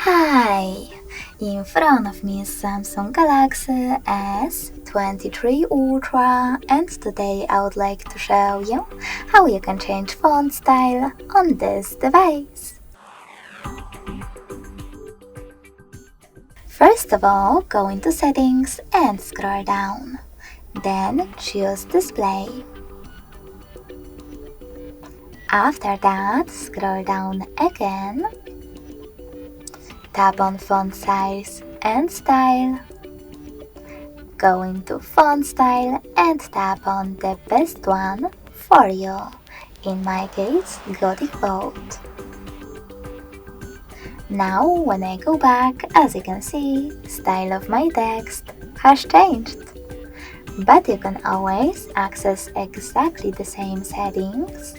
Hi! In front of me is Samsung Galaxy S23 Ultra, and today I would like to show you how you can change font style on this device. First of all, go into Settings and scroll down. Then choose Display. After that, scroll down again. Tap on Font Size and Style. Go into Font Style and tap on the best one for you. In my case, Gothic Bold. Now, when I go back, as you can see, style of my text has changed. But you can always access exactly the same settings.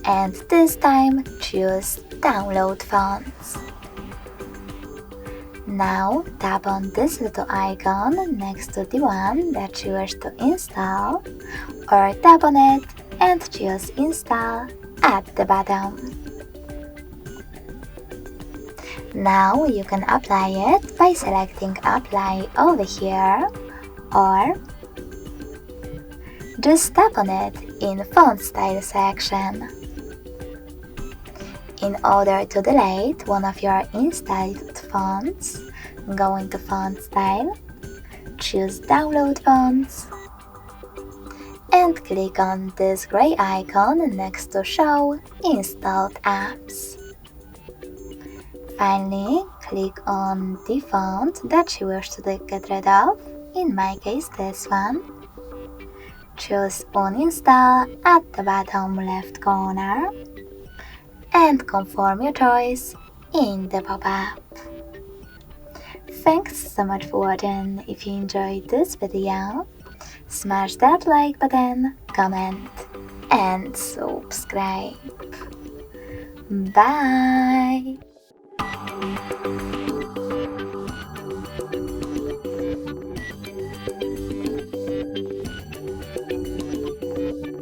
And this time, choose Download Fonts. Now tap on this little icon next to the one that you wish to install, or tap on it and choose Install at the bottom. Now you can apply it by selecting Apply over here, or just tap on it in Font Style section. In order to delete one of your installed fonts, go into Font Style, choose Download Fonts, and click on this gray icon next to Show Installed Apps. Finally, click on the font that you wish to get rid of, in my case this one. Choose Uninstall at the bottom left corner, and confirm your choice in the pop-up. Thanks so much for watching. If you enjoyed this video, smash that like button, comment, and subscribe. Bye!